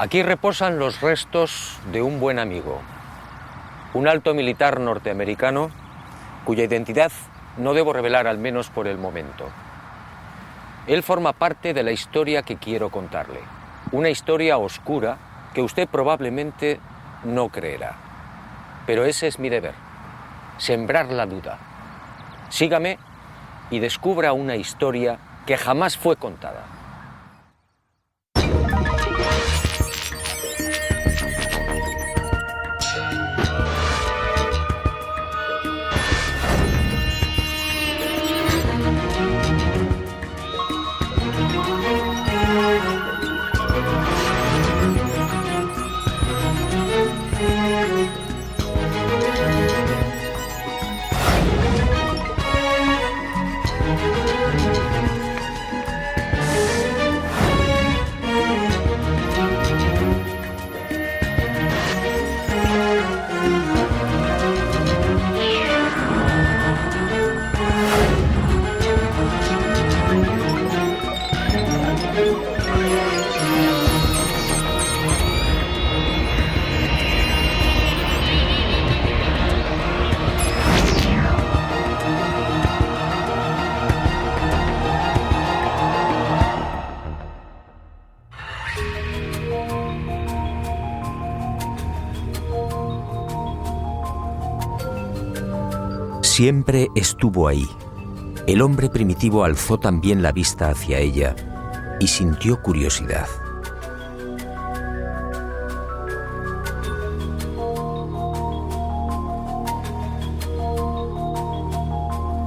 Aquí reposan los restos de un buen amigo, un alto militar norteamericano cuya identidad no debo revelar, al menos por el momento. Él forma parte de la historia que quiero contarle, una historia oscura que usted probablemente no creerá. Pero ese es mi deber, sembrar la duda. Sígame y descubra una historia que jamás fue contada. Siempre estuvo ahí. El hombre primitivo alzó también la vista hacia ella y sintió curiosidad.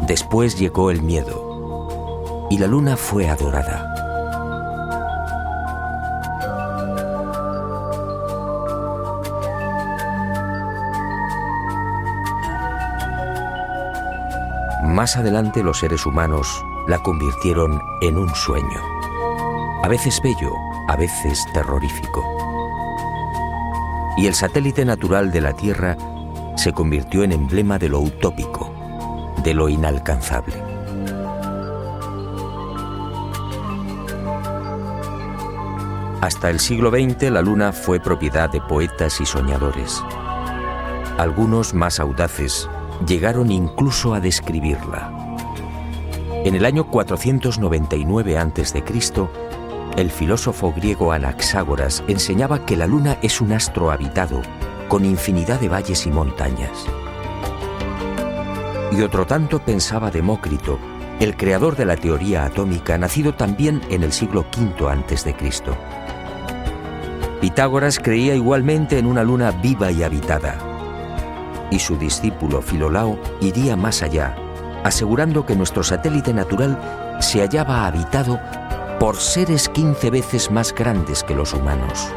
Después llegó el miedo y la luna fue adorada. Más adelante los seres humanos la convirtieron en un sueño, a veces bello, a veces terrorífico. Y el satélite natural de la Tierra se convirtió en emblema de lo utópico, de lo inalcanzable. Hasta el siglo XX la Luna fue propiedad de poetas y soñadores. Algunos más audaces llegaron incluso a describirla. En el año 499 a.C., el filósofo griego Anaxágoras enseñaba que la Luna es un astro habitado, con infinidad de valles y montañas. Y otro tanto pensaba Demócrito, el creador de la teoría atómica, nacido también en el siglo V a.C. Pitágoras creía igualmente en una luna viva y habitada. Y su discípulo Filolao iría más allá, asegurando que nuestro satélite natural se hallaba habitado por seres 15 veces más grandes que los humanos.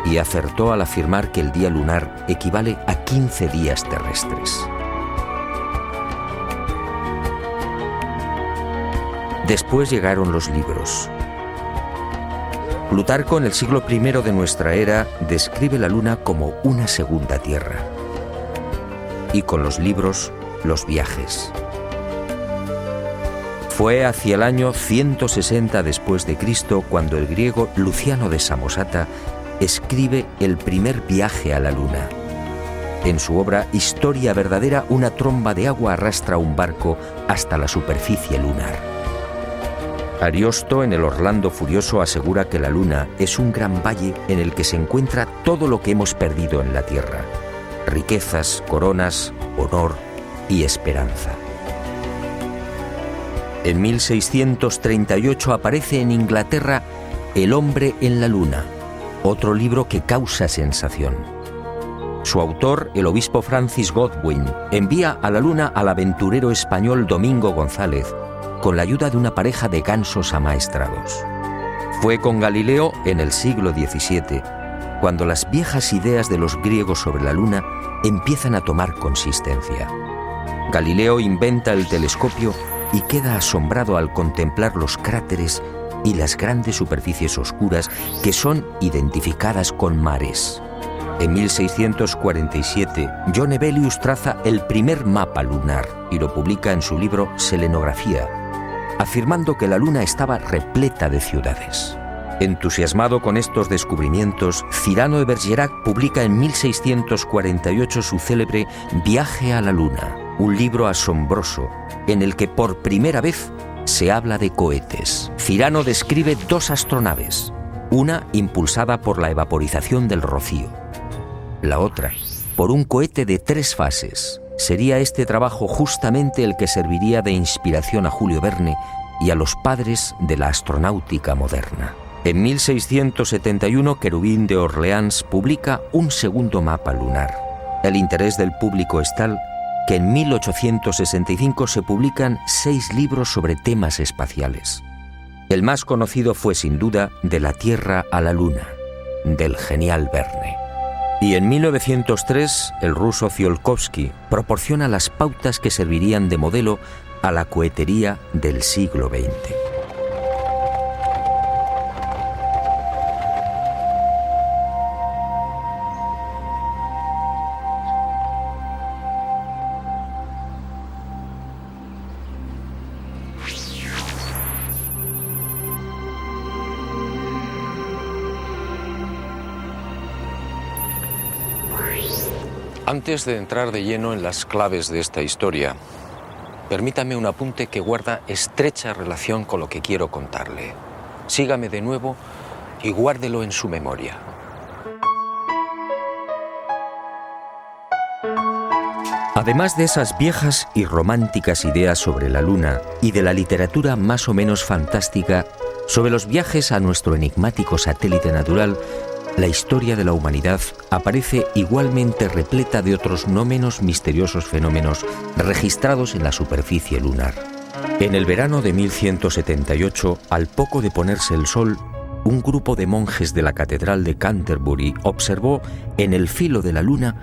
Y acertó al afirmar que el día lunar equivale a 15 días terrestres. Después llegaron los libros. Plutarco, en el siglo I de nuestra era, describe la Luna como una segunda Tierra. Y con los libros, los viajes. Fue hacia el año 160 después de Cristo cuando el griego Luciano de Samosata escribe el primer viaje a la Luna. En su obra Historia verdadera, una tromba de agua arrastra un barco hasta la superficie lunar. Ariosto, en el Orlando Furioso, asegura que la Luna es un gran valle en el que se encuentra todo lo que hemos perdido en la Tierra: riquezas, coronas, honor y esperanza. En 1638 aparece en Inglaterra El hombre en la Luna, otro libro que causa sensación. Su autor, el obispo Francis Godwin, envía a la Luna al aventurero español Domingo González, con la ayuda de una pareja de gansos amaestrados. Fue con Galileo en el siglo XVII, cuando las viejas ideas de los griegos sobre la Luna empiezan a tomar consistencia. Galileo inventa el telescopio y queda asombrado al contemplar los cráteres y las grandes superficies oscuras que son identificadas con mares. En 1647, John Hevelius traza el primer mapa lunar y lo publica en su libro Selenografía, afirmando que la Luna estaba repleta de ciudades. Entusiasmado con estos descubrimientos, Cyrano de Bergerac publica en 1648 su célebre Viaje a la Luna, un libro asombroso en el que por primera vez se habla de cohetes. Cyrano describe 2 astronaves, una impulsada por la evaporización del rocío, la otra por un cohete de 3 fases. Sería este trabajo justamente el que serviría de inspiración a Julio Verne y a los padres de la astronáutica moderna. En 1671, Querubín de Orleans publica un segundo mapa lunar. El interés del público es tal que en 1865 se publican 6 libros sobre temas espaciales. El más conocido fue sin duda De la Tierra a la Luna, del genial Verne. Y en 1903, el ruso Tsiolkovsky proporciona las pautas que servirían de modelo a la cohetería del siglo XX. Antes de entrar de lleno en las claves de esta historia, permítame un apunte que guarda estrecha relación con lo que quiero contarle. Sígame de nuevo y guárdelo en su memoria. Además de esas viejas y románticas ideas sobre la Luna y de la literatura más o menos fantástica sobre los viajes a nuestro enigmático satélite natural, la historia de la humanidad aparece igualmente repleta de otros no menos misteriosos fenómenos registrados en la superficie lunar. En el verano de 1178, al poco de ponerse el sol, un grupo de monjes de la Catedral de Canterbury observó en el filo de la Luna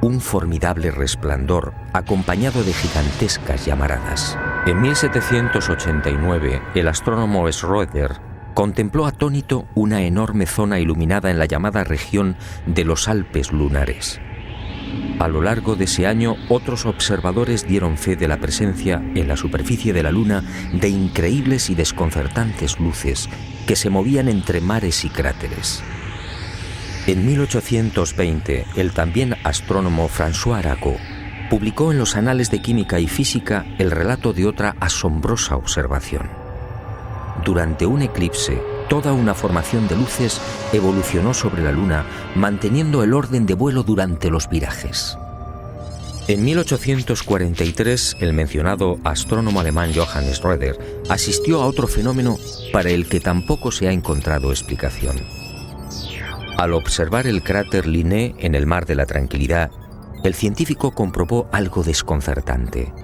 un formidable resplandor acompañado de gigantescas llamaradas. En 1789, el astrónomo Schroeder contempló atónito una enorme zona iluminada en la llamada región de los Alpes lunares. A lo largo de ese año, otros observadores dieron fe de la presencia en la superficie de la Luna de increíbles y desconcertantes luces que se movían entre mares y cráteres. En 1820, el también astrónomo François Arago publicó en los Anales de Química y Física el relato de otra asombrosa observación. Durante un eclipse, toda una formación de luces evolucionó sobre la Luna, manteniendo el orden de vuelo durante los virajes. En 1843, el mencionado astrónomo alemán Johann Schroeder asistió a otro fenómeno para el que tampoco se ha encontrado explicación. Al observar el cráter Linné en el Mar de la Tranquilidad, el científico comprobó algo desconcertante.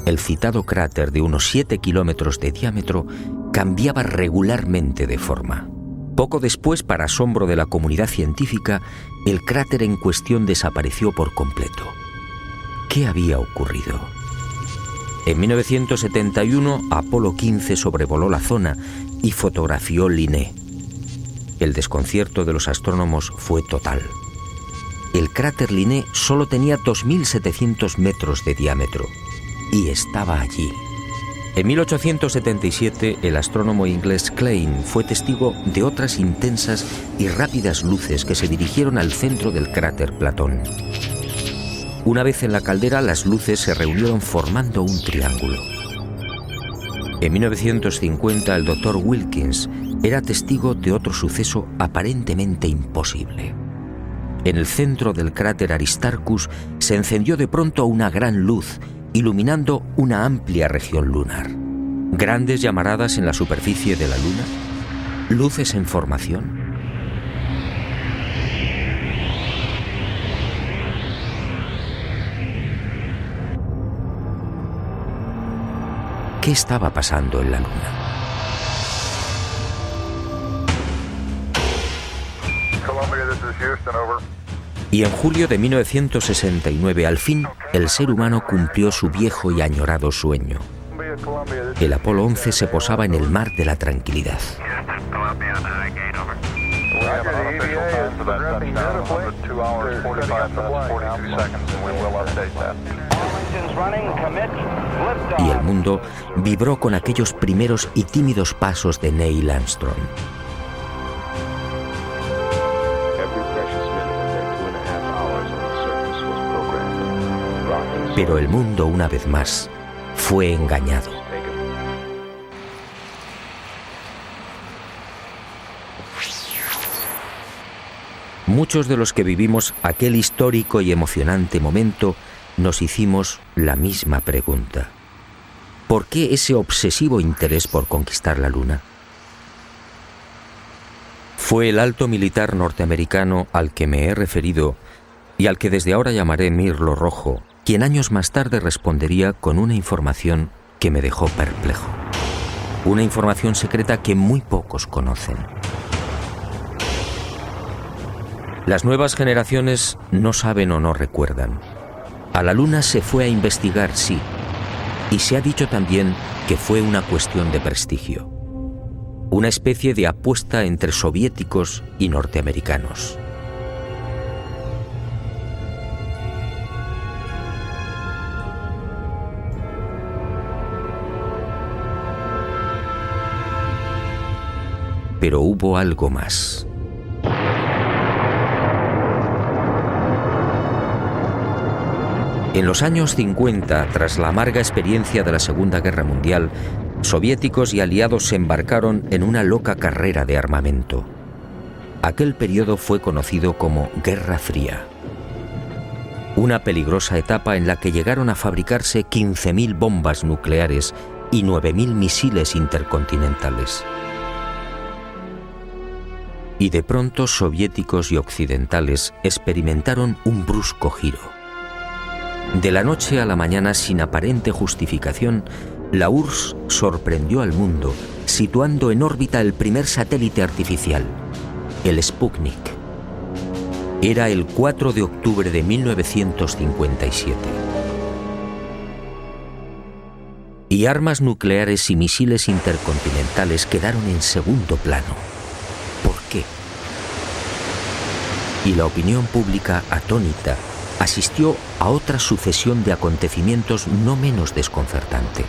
El citado cráter de unos 7 kilómetros de diámetro cambiaba regularmente de forma. Poco después, para asombro de la comunidad científica, el cráter en cuestión desapareció por completo. ¿Qué había ocurrido? En 1971, Apolo 15 sobrevoló la zona y fotografió Linné. El desconcierto de los astrónomos fue total. El cráter Linné solo tenía 2.700 metros de diámetro y estaba allí. En 1877, el astrónomo inglés Klein fue testigo de otras intensas y rápidas luces que se dirigieron al centro del cráter Platón. Una vez en la caldera, las luces se reunieron formando un triángulo. En 1950, el Dr. Wilkins era testigo de otro suceso aparentemente imposible. En el centro del cráter Aristarchus se encendió de pronto una gran luz, iluminando una amplia región lunar. Grandes llamaradas en la superficie de la Luna, luces en formación. ¿Qué estaba pasando en la Luna? Y en julio de 1969, al fin, el ser humano cumplió su viejo y añorado sueño. El Apolo 11 se posaba en el Mar de la Tranquilidad. Y el mundo vibró con aquellos primeros y tímidos pasos de Neil Armstrong. Pero el mundo, una vez más, fue engañado. Muchos de los que vivimos aquel histórico y emocionante momento nos hicimos la misma pregunta. ¿Por qué ese obsesivo interés por conquistar la Luna? Fue el alto militar norteamericano al que me he referido y al que desde ahora llamaré Mirlo Rojo, quien años más tarde respondería con una información que me dejó perplejo. Una información secreta que muy pocos conocen. Las nuevas generaciones no saben o no recuerdan. A la Luna se fue a investigar, sí, y se ha dicho también que fue una cuestión de prestigio. Una especie de apuesta entre soviéticos y norteamericanos. Pero hubo algo más. En los años 50, tras la amarga experiencia de la Segunda Guerra Mundial, soviéticos y aliados se embarcaron en una loca carrera de armamento. Aquel periodo fue conocido como Guerra Fría. Una peligrosa etapa en la que llegaron a fabricarse 15.000 bombas nucleares y 9.000 misiles intercontinentales. Y de pronto soviéticos y occidentales experimentaron un brusco giro. De la noche a la mañana, sin aparente justificación, la URSS sorprendió al mundo, situando en órbita el primer satélite artificial, el Sputnik. Era el 4 de octubre de 1957. Y armas nucleares y misiles intercontinentales quedaron en segundo plano. ¿Por qué? Y la opinión pública, atónita, asistió a otra sucesión de acontecimientos no menos desconcertante.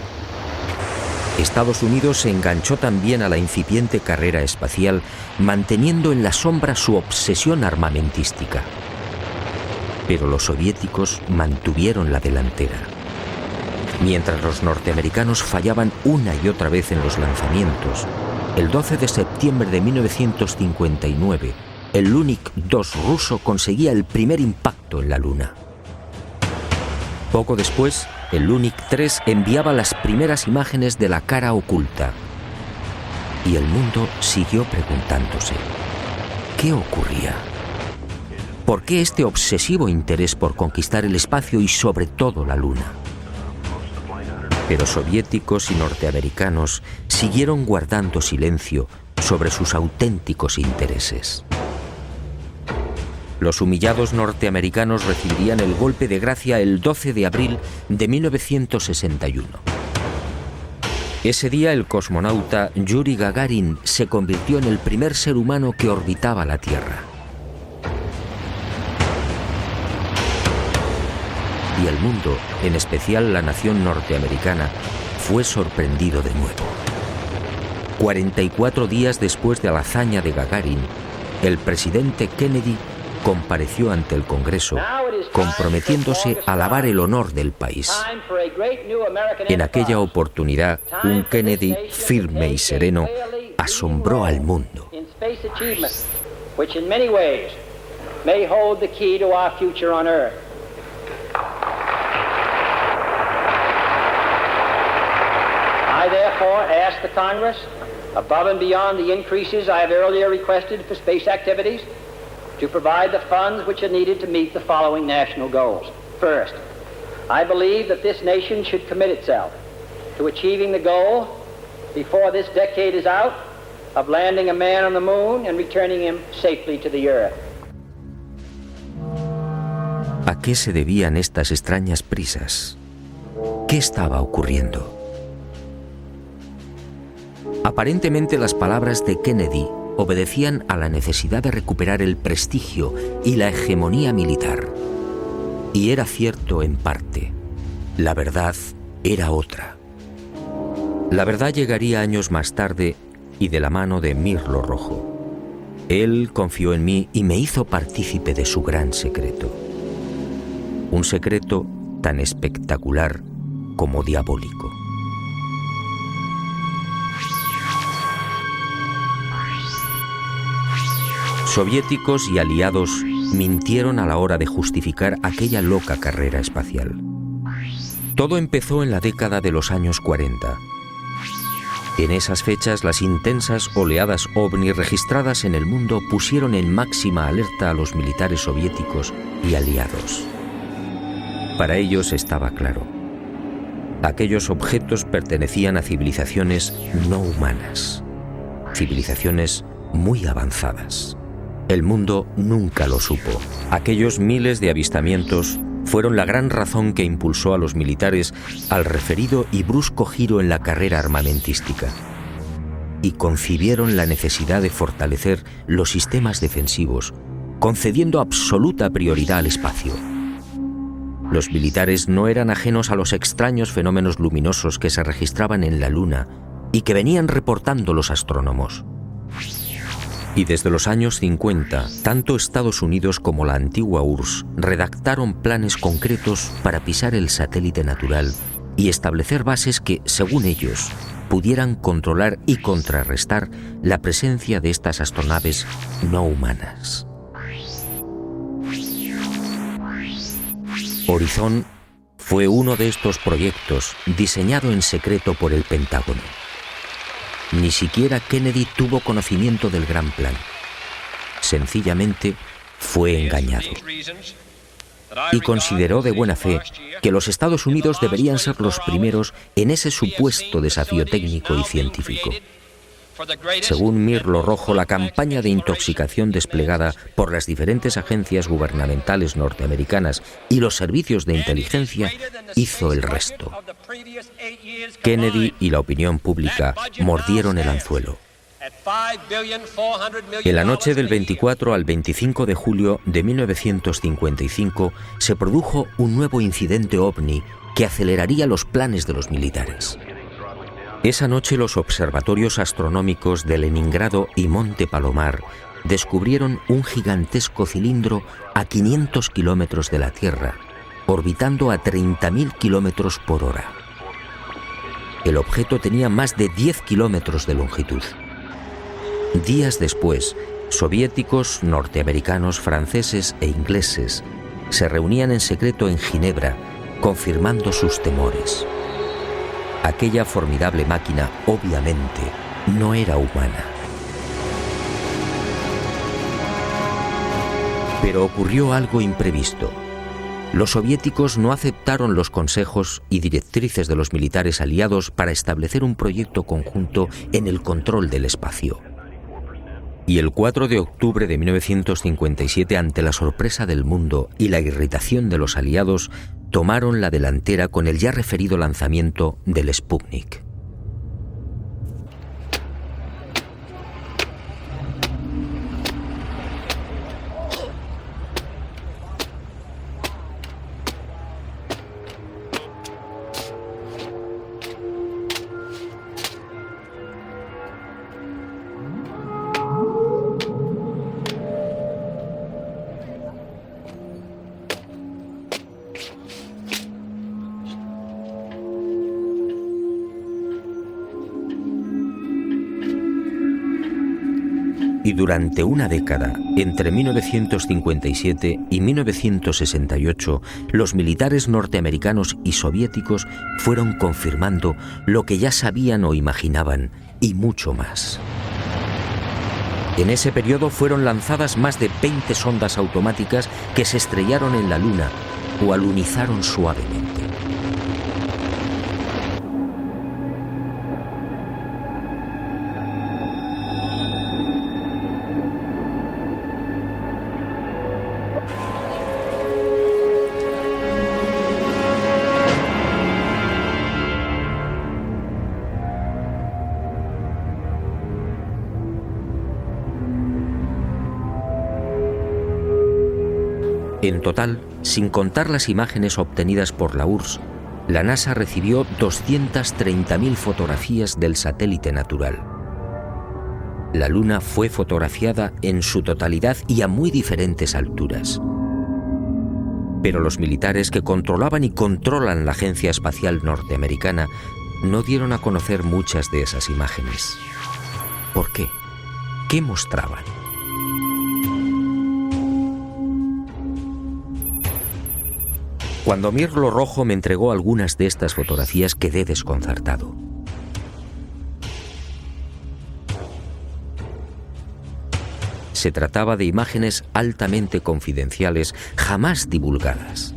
Estados Unidos se enganchó también a la incipiente carrera espacial, manteniendo en la sombra su obsesión armamentística. Pero los soviéticos mantuvieron la delantera. Mientras los norteamericanos fallaban una y otra vez en los lanzamientos, el 12 de septiembre de 1959, el Lunik 2 ruso conseguía el primer impacto en la Luna. Poco después, el Lunik 3 enviaba las primeras imágenes de la cara oculta. Y el mundo siguió preguntándose, ¿qué ocurría? ¿Por qué este obsesivo interés por conquistar el espacio y sobre todo la Luna? Pero soviéticos y norteamericanos siguieron guardando silencio sobre sus auténticos intereses. Los humillados norteamericanos recibirían el golpe de gracia el 12 de abril de 1961. Ese día el cosmonauta Yuri Gagarin se convirtió en el primer ser humano que orbitaba la Tierra. Y el mundo, en especial la nación norteamericana, fue sorprendido de nuevo. 44 días después de la hazaña de Gagarin, el presidente Kennedy compareció ante el Congreso, comprometiéndose a lavar el honor del país. En aquella oportunidad, un Kennedy firme y sereno asombró al mundo. I therefore ask the Congress, above and beyond the increases I have earlier requested for space activities, to provide the funds which are needed to meet the following national goals. First, I believe that this nation should commit itself to achieving the goal, before this decade is out, of landing a man on the moon and returning him safely to the Earth. ¿A qué se debían estas extrañas prisas? ¿Qué estaba ocurriendo? Aparentemente las palabras de Kennedy obedecían a la necesidad de recuperar el prestigio y la hegemonía militar. Y era cierto en parte. La verdad era otra. La verdad llegaría años más tarde y de la mano de Mirlo Rojo. Él confió en mí y me hizo partícipe de su gran secreto. Un secreto tan espectacular como diabólico. Soviéticos y aliados mintieron a la hora de justificar aquella loca carrera espacial. Todo empezó en la década de los años 40. En esas fechas, las intensas oleadas ovni registradas en el mundo pusieron en máxima alerta a los militares soviéticos y aliados. Para ellos estaba claro: aquellos objetos pertenecían a civilizaciones no humanas, civilizaciones muy avanzadas. El mundo nunca lo supo. Aquellos miles de avistamientos fueron la gran razón que impulsó a los militares al referido y brusco giro en la carrera armamentística, y concibieron la necesidad de fortalecer los sistemas defensivos, concediendo absoluta prioridad al espacio. Los militares no eran ajenos a los extraños fenómenos luminosos que se registraban en la Luna y que venían reportando los astrónomos. Y desde los años 50, tanto Estados Unidos como la antigua URSS redactaron planes concretos para pisar el satélite natural y establecer bases que, según ellos, pudieran controlar y contrarrestar la presencia de estas astronaves no humanas. Horizon fue uno de estos proyectos diseñado en secreto por el Pentágono. Ni siquiera Kennedy tuvo conocimiento del gran plan. Sencillamente fue engañado. Y consideró de buena fe que los Estados Unidos deberían ser los primeros en ese supuesto desafío técnico y científico. Según Mirlo Rojo, la campaña de intoxicación desplegada por las diferentes agencias gubernamentales norteamericanas y los servicios de inteligencia hizo el resto. Kennedy y la opinión pública mordieron el anzuelo. En la noche del 24 al 25 de julio de 1955 se produjo un nuevo incidente ovni que aceleraría los planes de los militares. Esa noche los observatorios astronómicos de Leningrado y Monte Palomar descubrieron un gigantesco cilindro a 500 kilómetros de la Tierra, orbitando a 30.000 kilómetros por hora. El objeto tenía más de 10 kilómetros de longitud. Días después, soviéticos, norteamericanos, franceses e ingleses se reunían en secreto en Ginebra, confirmando sus temores. Aquella formidable máquina, obviamente, no era humana. Pero ocurrió algo imprevisto. Los soviéticos no aceptaron los consejos y directrices de los militares aliados para establecer un proyecto conjunto en el control del espacio. Y el 4 de octubre de 1957, ante la sorpresa del mundo y la irritación de los aliados, tomaron la delantera con el ya referido lanzamiento del Sputnik. Y durante una década, entre 1957 y 1968, los militares norteamericanos y soviéticos fueron confirmando lo que ya sabían o imaginaban, y mucho más. En ese periodo fueron lanzadas más de 20 sondas automáticas que se estrellaron en la Luna o alunizaron suavemente. En total, sin contar las imágenes obtenidas por la URSS, la NASA recibió 230.000 fotografías del satélite natural. La Luna fue fotografiada en su totalidad y a muy diferentes alturas. Pero los militares que controlaban y controlan la Agencia Espacial Norteamericana no dieron a conocer muchas de esas imágenes. ¿Por qué? ¿Qué mostraban? Cuando Mirlo Rojo me entregó algunas de estas fotografías, quedé desconcertado. Se trataba de imágenes altamente confidenciales, jamás divulgadas.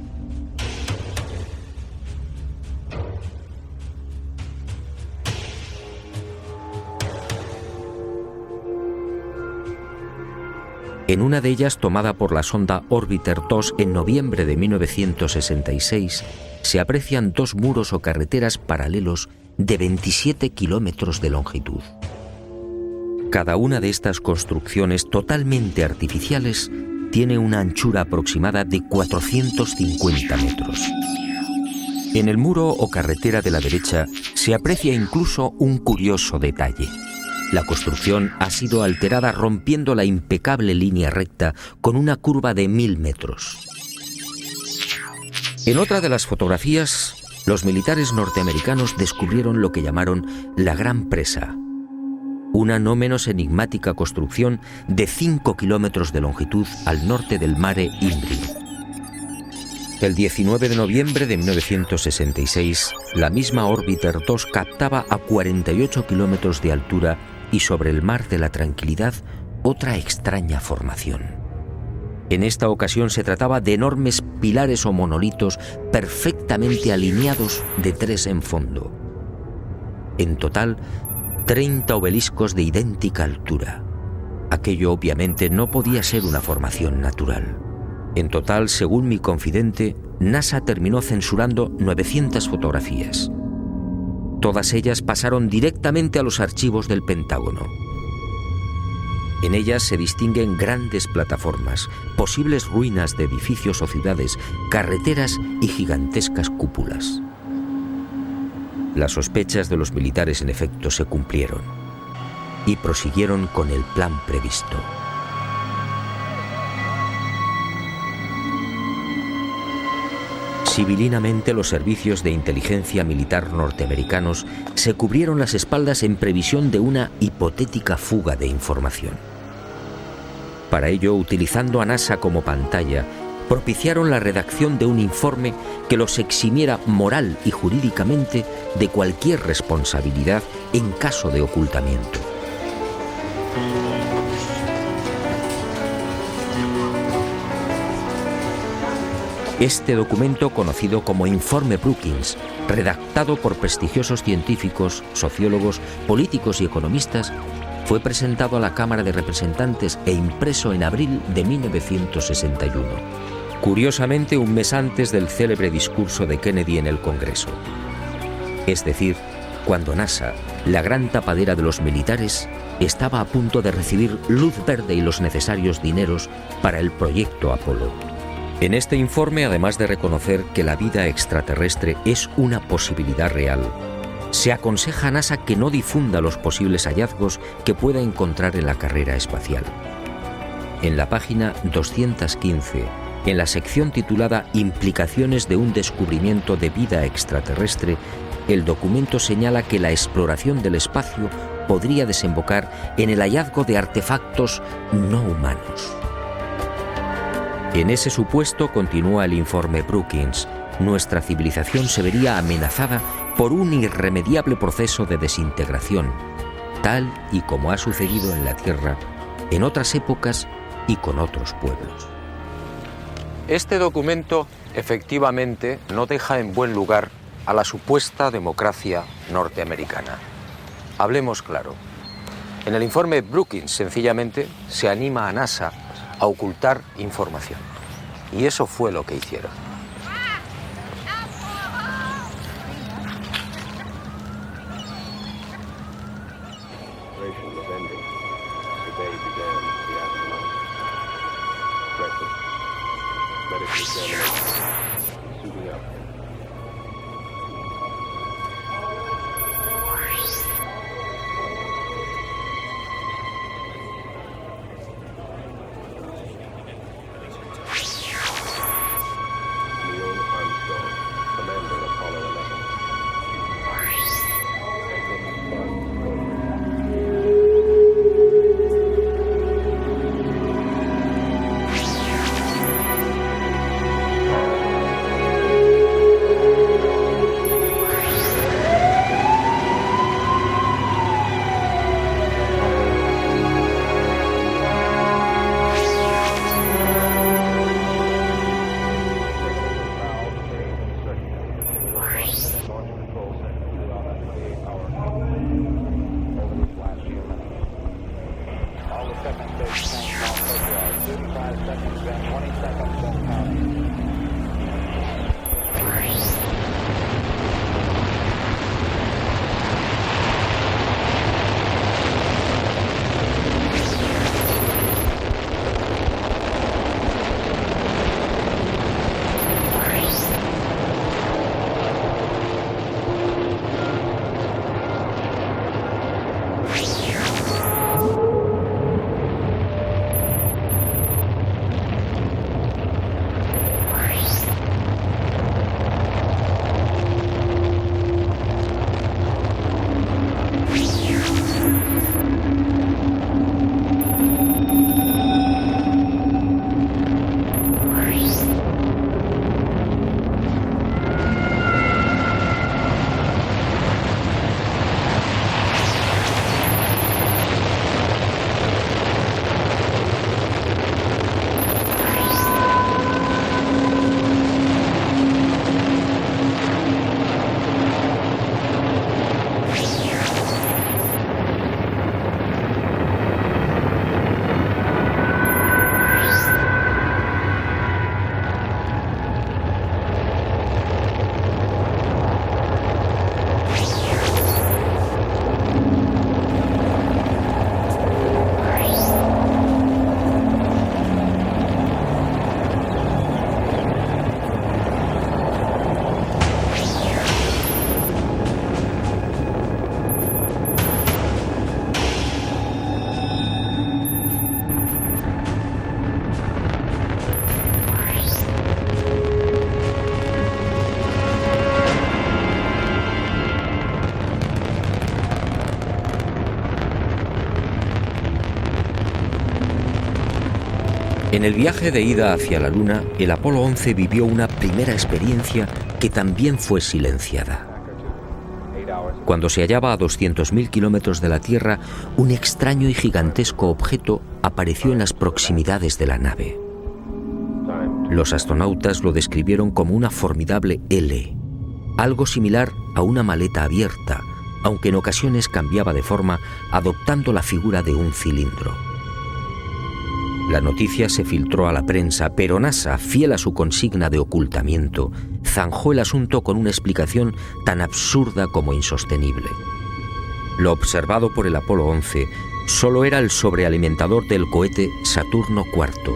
En una de ellas, tomada por la sonda Orbiter 2 en noviembre de 1966, se aprecian dos muros o carreteras paralelos de 27 kilómetros de longitud. Cada una de estas construcciones totalmente artificiales tiene una anchura aproximada de 450 metros. En el muro o carretera de la derecha se aprecia incluso un curioso detalle. La construcción ha sido alterada rompiendo la impecable línea recta con una curva de 1000 metros. En otra de las fotografías, los militares norteamericanos descubrieron lo que llamaron la Gran Presa, una no menos enigmática construcción de 5 kilómetros de longitud al norte del Mare Imbrium. El 19 de noviembre de 1966, la misma Orbiter 2 captaba a 48 kilómetros de altura y sobre el Mar de la Tranquilidad otra extraña formación. En esta ocasión se trataba de enormes pilares o monolitos perfectamente alineados de 3 en fondo. En total, 30 obeliscos de idéntica altura. Aquello obviamente no podía ser una formación natural. En total, según mi confidente, NASA terminó censurando 900 fotografías. Todas ellas pasaron directamente a los archivos del Pentágono. En ellas se distinguen grandes plataformas, posibles ruinas de edificios o ciudades, carreteras y gigantescas cúpulas. Las sospechas de los militares, en efecto, se cumplieron y prosiguieron con el plan previsto. Civilinamente, los servicios de inteligencia militar norteamericanos se cubrieron las espaldas en previsión de una hipotética fuga de información. Para ello, utilizando a NASA como pantalla, propiciaron la redacción de un informe que los eximiera moral y jurídicamente de cualquier responsabilidad en caso de ocultamiento. Este documento, conocido como Informe Brookings, redactado por prestigiosos científicos, sociólogos, políticos y economistas, fue presentado a la Cámara de Representantes e impreso en abril de 1961, curiosamente un mes antes del célebre discurso de Kennedy en el Congreso. Es decir, cuando NASA, la gran tapadera de los militares, estaba a punto de recibir luz verde y los necesarios dineros para el proyecto Apolo. En este informe, además de reconocer que la vida extraterrestre es una posibilidad real, se aconseja a NASA que no difunda los posibles hallazgos que pueda encontrar en la carrera espacial. En la página 215, en la sección titulada Implicaciones de un descubrimiento de vida extraterrestre, el documento señala que la exploración del espacio podría desembocar en el hallazgo de artefactos no humanos. En ese supuesto, continúa el informe Brookings, nuestra civilización se vería amenazada por un irremediable proceso de desintegración, tal y como ha sucedido en la Tierra en otras épocas y con otros pueblos. Este documento, efectivamente, no deja en buen lugar a la supuesta democracia norteamericana. Hablemos claro. En el informe Brookings, sencillamente, se anima a NASA a ocultar información. Y eso fue lo que hicieron. En el viaje de ida hacia la Luna, el Apolo 11 vivió una primera experiencia que también fue silenciada. Cuando se hallaba a 200.000 kilómetros de la Tierra, un extraño y gigantesco objeto apareció en las proximidades de la nave. Los astronautas lo describieron como una formidable L, algo similar a una maleta abierta, aunque en ocasiones cambiaba de forma, adoptando la figura de un cilindro. La noticia se filtró a la prensa, pero NASA, fiel a su consigna de ocultamiento, zanjó el asunto con una explicación tan absurda como insostenible. Lo observado por el Apolo 11 solo era el sobrealimentador del cohete Saturno IV.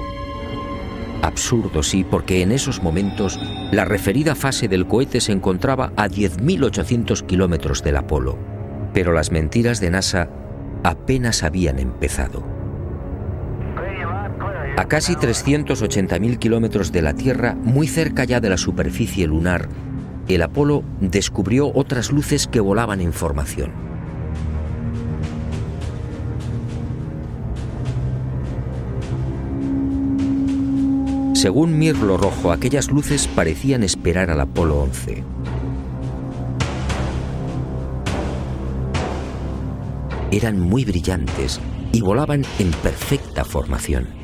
Absurdo, sí, porque en esos momentos la referida fase del cohete se encontraba a 10.800 kilómetros del Apolo. Pero las mentiras de NASA apenas habían empezado. A casi 380.000 kilómetros de la Tierra, muy cerca ya de la superficie lunar, el Apolo descubrió otras luces que volaban en formación. Según Mirlo Rojo, aquellas luces parecían esperar al Apolo 11. Eran muy brillantes y volaban en perfecta formación.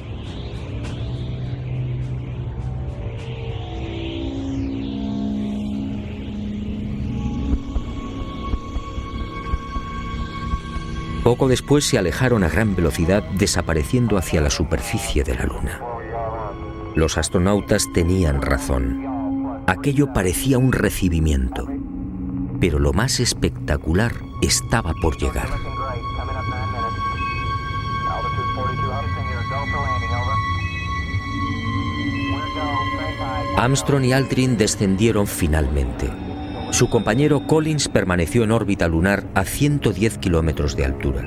Poco después se alejaron a gran velocidad, desapareciendo hacia la superficie de la Luna. Los astronautas tenían razón. Aquello parecía un recibimiento. Pero lo más espectacular estaba por llegar. Armstrong y Aldrin descendieron finalmente. Su compañero Collins permaneció en órbita lunar a 110 kilómetros de altura.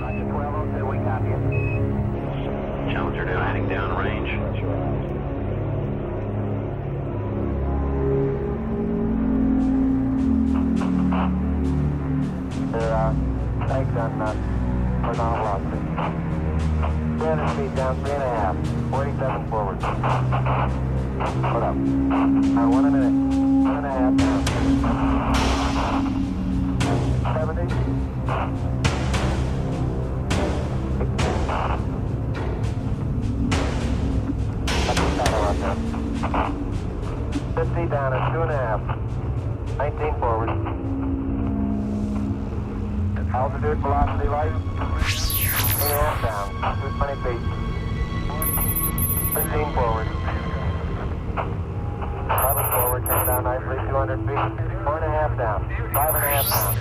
Down at 2.5. 19 forward. Altitude, velocity, light. 3.5 down. 220 feet. 19 forward. 11 forward, turn down nicely, 200 feet. 4.5 down, 5.5 down.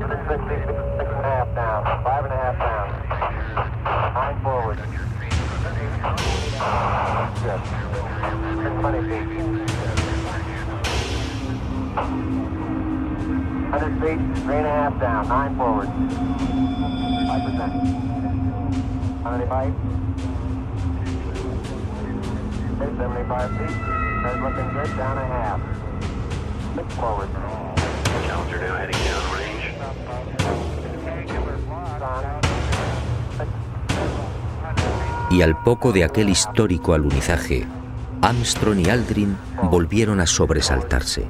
6.5 down, 5.5 down. 9 forward. Yes. 620 feet. 100 feet, 3.5 down, 9 forward. 5%. 75. 75 feet. That's looking good, down a half. 6 forward. Challenger now heading downrange. Y al poco de aquel histórico alunizaje, Armstrong y Aldrin volvieron a sobresaltarse.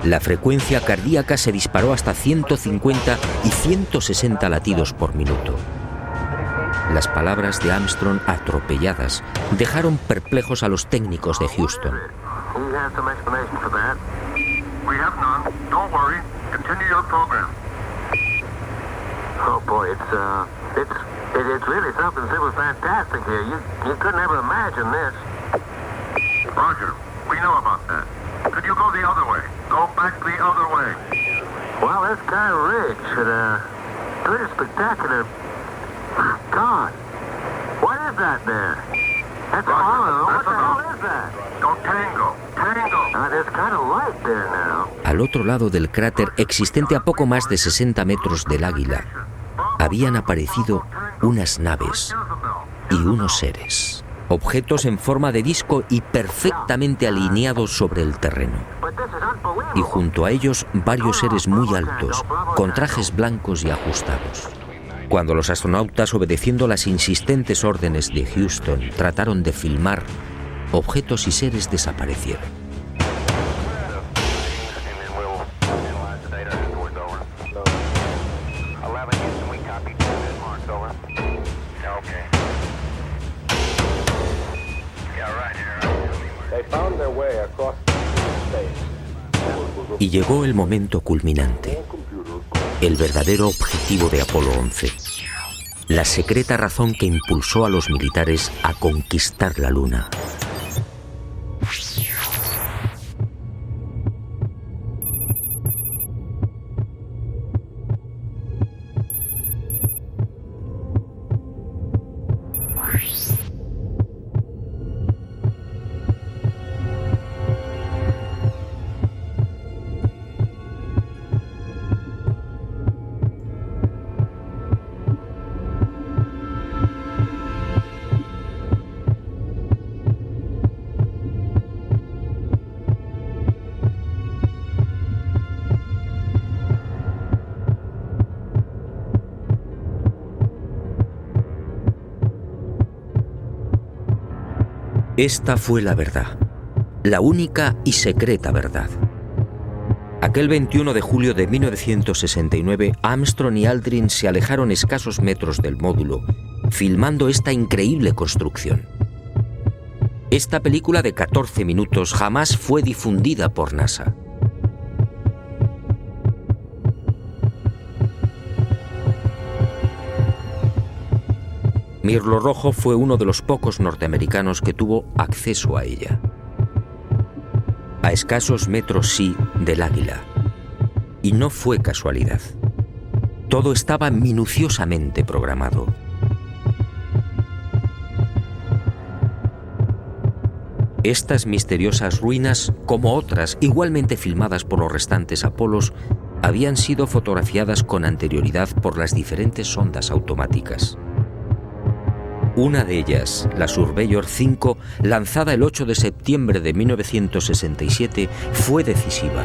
La frecuencia cardíaca se disparó hasta 150 y 160 latidos por minuto. Las palabras de Armstrong, atropelladas, dejaron perplejos a los técnicos de Houston. Oh boy, it's really something super fantastic here. You couldn't ever imagine this. Roger, we know about that. Could you go the other way? Go back the other way. Well, that's kind of rich and pretty spectacular. God, what is that there? That's Apollo. What the hell is that? Go Tango. Tango. There's kind of light there now. Al otro lado del cráter, existente a poco más de 60 metros del Águila, habían aparecido unas naves y unos seres, objetos en forma de disco y perfectamente alineados sobre el terreno. Y junto a ellos varios seres muy altos, con trajes blancos y ajustados. Cuando los astronautas, obedeciendo las insistentes órdenes de Houston, trataron de filmar, objetos y seres desaparecieron. Y llegó el momento culminante, el verdadero objetivo de Apolo 11, la secreta razón que impulsó a los militares a conquistar la Luna. Esta fue la verdad, la única y secreta verdad. Aquel 21 de julio de 1969, Armstrong y Aldrin se alejaron escasos metros del módulo, filmando esta increíble construcción. Esta película de 14 minutos jamás fue difundida por NASA. Mirlo Rojo fue uno de los pocos norteamericanos que tuvo acceso a ella. A escasos metros, sí, del Águila. Y no fue casualidad. Todo estaba minuciosamente programado. Estas misteriosas ruinas, como otras igualmente filmadas por los restantes Apolos, habían sido fotografiadas con anterioridad por las diferentes sondas automáticas. Una de ellas, la Surveyor 5, lanzada el 8 de septiembre de 1967, fue decisiva.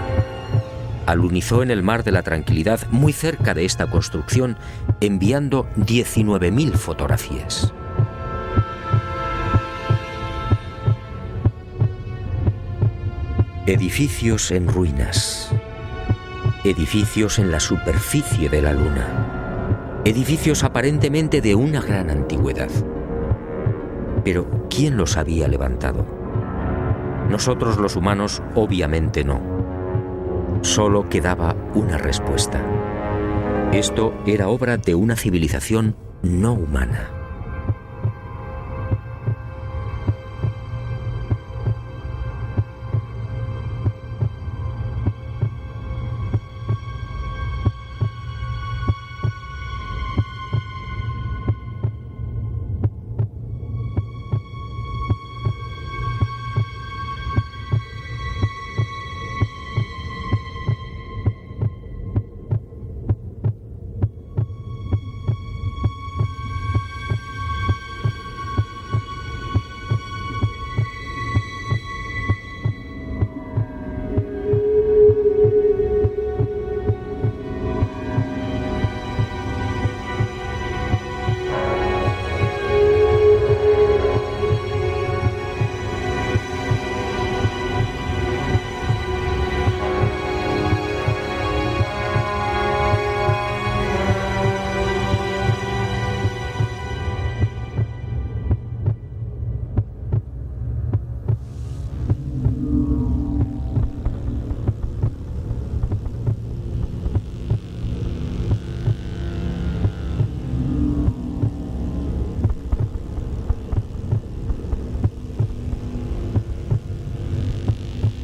Alunizó en el Mar de la Tranquilidad, muy cerca de esta construcción, enviando 19.000 fotografías. Edificios en ruinas. Edificios en la superficie de la Luna. Edificios aparentemente de una gran antigüedad. Pero, ¿quién los había levantado? Nosotros los humanos, obviamente no. Solo quedaba una respuesta. Esto era obra de una civilización no humana.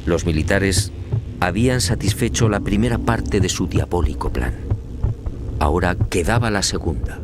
Los militares habían satisfecho la primera parte de su diabólico plan. Ahora quedaba la segunda.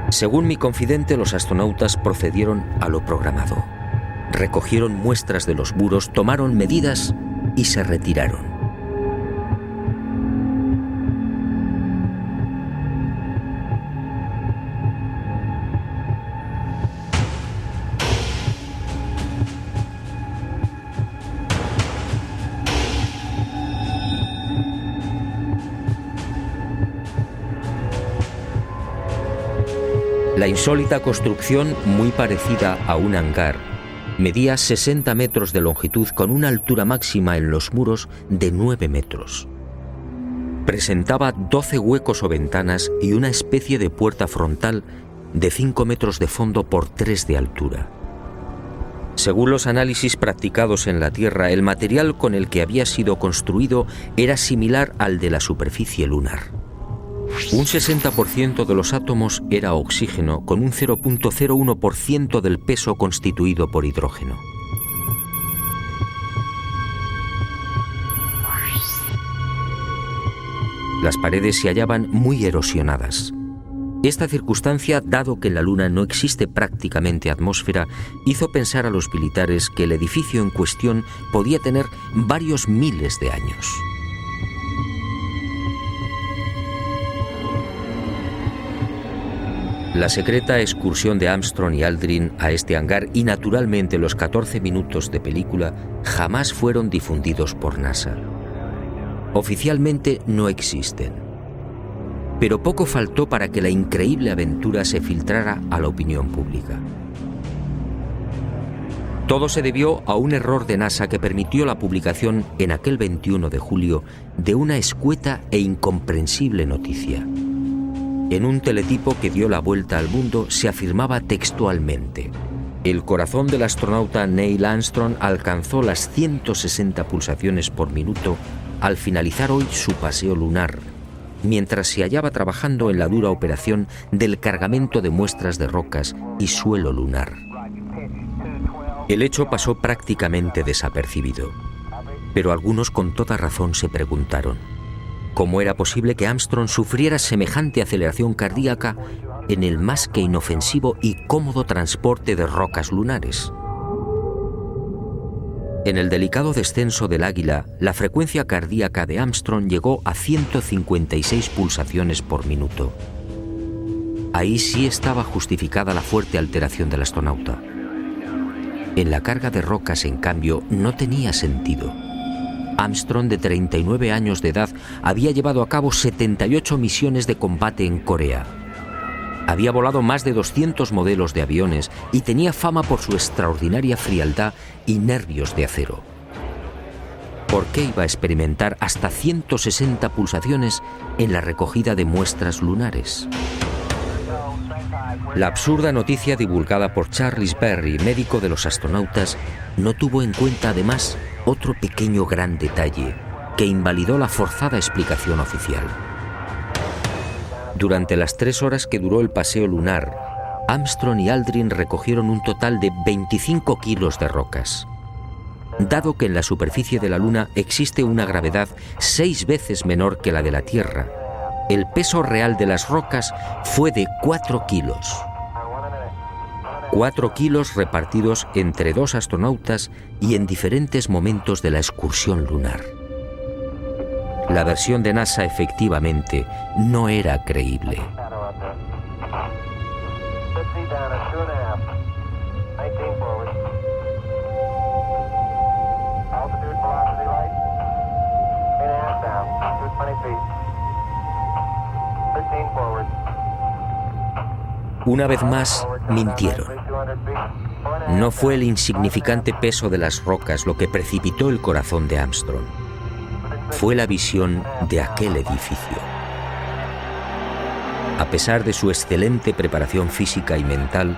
Según mi confidente, los astronautas procedieron a lo programado. Recogieron muestras de los muros, tomaron medidas y se retiraron. La insólita construcción, muy parecida a un hangar, medía 60 metros de longitud con una altura máxima en los muros de 9 metros. Presentaba 12 huecos o ventanas y una especie de puerta frontal de 5 metros de fondo por 3 de altura. Según los análisis practicados en la Tierra, el material con el que había sido construido era similar al de la superficie lunar. Un 60% de los átomos era oxígeno, con un 0.01% del peso constituido por hidrógeno. Las paredes se hallaban muy erosionadas. Esta circunstancia, dado que en la Luna no existe prácticamente atmósfera, hizo pensar a los militares que el edificio en cuestión podía tener varios miles de años. La secreta excursión de Armstrong y Aldrin a este hangar y naturalmente los 14 minutos de película jamás fueron difundidos por NASA. Oficialmente no existen. Pero poco faltó para que la increíble aventura se filtrara a la opinión pública. Todo se debió a un error de NASA que permitió la publicación en aquel 21 de julio de una escueta e incomprensible noticia. En un teletipo que dio la vuelta al mundo se afirmaba textualmente: el corazón del astronauta Neil Armstrong alcanzó las 160 pulsaciones por minuto al finalizar hoy su paseo lunar, mientras se hallaba trabajando en la dura operación del cargamento de muestras de rocas y suelo lunar. El hecho pasó prácticamente desapercibido, pero algunos con toda razón se preguntaron: ¿Cómo era posible que Armstrong sufriera semejante aceleración cardíaca en el más que inofensivo y cómodo transporte de rocas lunares? En el delicado descenso del Águila, la frecuencia cardíaca de Armstrong llegó a 156 pulsaciones por minuto. Ahí sí estaba justificada la fuerte alteración del astronauta. En la carga de rocas, en cambio, no tenía sentido. Armstrong, de 39 años de edad, había llevado a cabo 78 misiones de combate en Corea. Había volado más de 200 modelos de aviones y tenía fama por su extraordinaria frialdad y nervios de acero. ¿Por qué iba a experimentar hasta 160 pulsaciones en la recogida de muestras lunares? La absurda noticia divulgada por Charles Berry, médico de los astronautas, no tuvo en cuenta además otro pequeño gran detalle que invalidó la forzada explicación oficial. Durante las 3 horas que duró el paseo lunar, Armstrong y Aldrin recogieron un total de 25 kilos de rocas. Dado que en la superficie de la Luna existe una gravedad 6 veces menor que la de la Tierra, el peso real de las rocas fue de 4 kilos. 4 kilos repartidos entre 2 astronautas y en diferentes momentos de la excursión lunar. La versión de NASA efectivamente no era creíble. Una vez más, mintieron. No fue el insignificante peso de las rocas lo que precipitó el corazón de Armstrong. Fue la visión de aquel edificio. A pesar de su excelente preparación física y mental,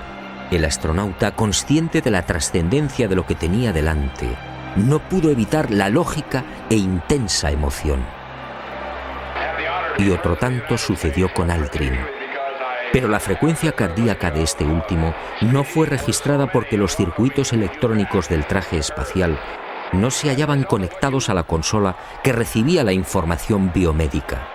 el astronauta, consciente de la trascendencia de lo que tenía delante, no pudo evitar la lógica e intensa emoción. Y otro tanto sucedió con Aldrin. Pero la frecuencia cardíaca de este último no fue registrada porque los circuitos electrónicos del traje espacial no se hallaban conectados a la consola que recibía la información biomédica.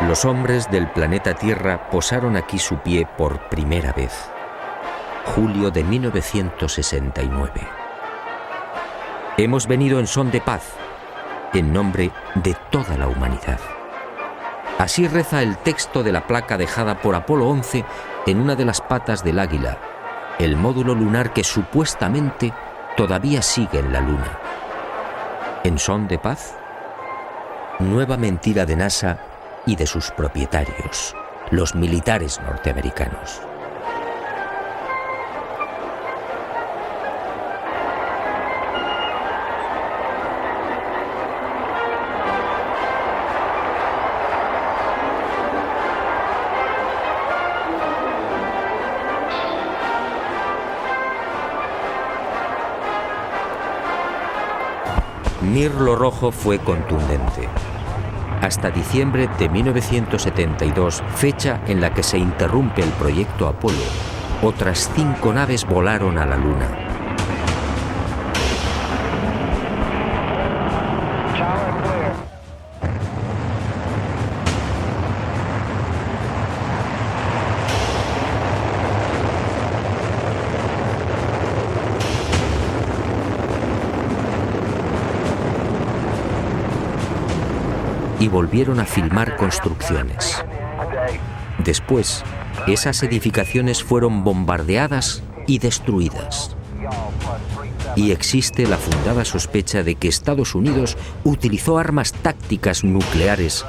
Los hombres del planeta Tierra posaron aquí su pie por primera vez. Julio de 1969. Hemos venido en son de paz, en nombre de toda la humanidad. Así reza el texto de la placa dejada por Apolo 11 en una de las patas del Águila, el módulo lunar que supuestamente todavía sigue en la Luna. ¿En son de paz? Nueva mentira de NASA y de sus propietarios, los militares norteamericanos. Mirlo Rojo fue contundente. Hasta diciembre de 1972, fecha en la que se interrumpe el proyecto Apolo, otras 5 naves volaron a la Luna. Y volvieron a filmar construcciones. Después, esas edificaciones fueron bombardeadas y destruidas. Y existe la fundada sospecha de que Estados Unidos utilizó armas tácticas nucleares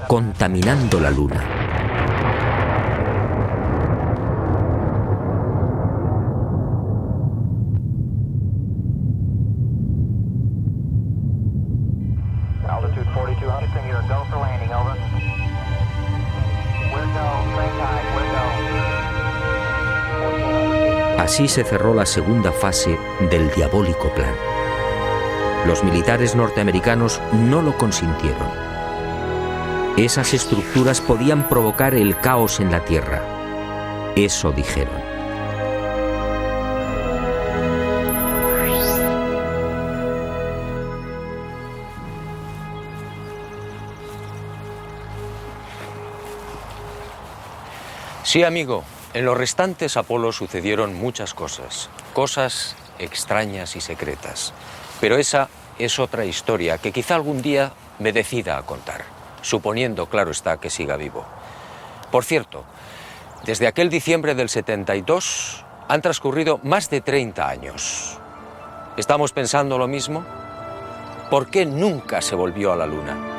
contaminando la Luna. Altitude 42, Houston, you're go for landing, over. We're go, straight time, Así se cerró la segunda fase del diabólico plan. Los militares norteamericanos no lo consintieron. Esas estructuras podían provocar el caos en la Tierra. Eso dijeron. Sí, amigo, en los restantes Apolos sucedieron muchas cosas, cosas extrañas y secretas. Pero esa es otra historia que quizá algún día me decida a contar, suponiendo, claro está, que siga vivo. Por cierto, desde aquel diciembre del 72 han transcurrido más de 30 años. ¿Estamos pensando lo mismo? ¿Por qué nunca se volvió a la Luna?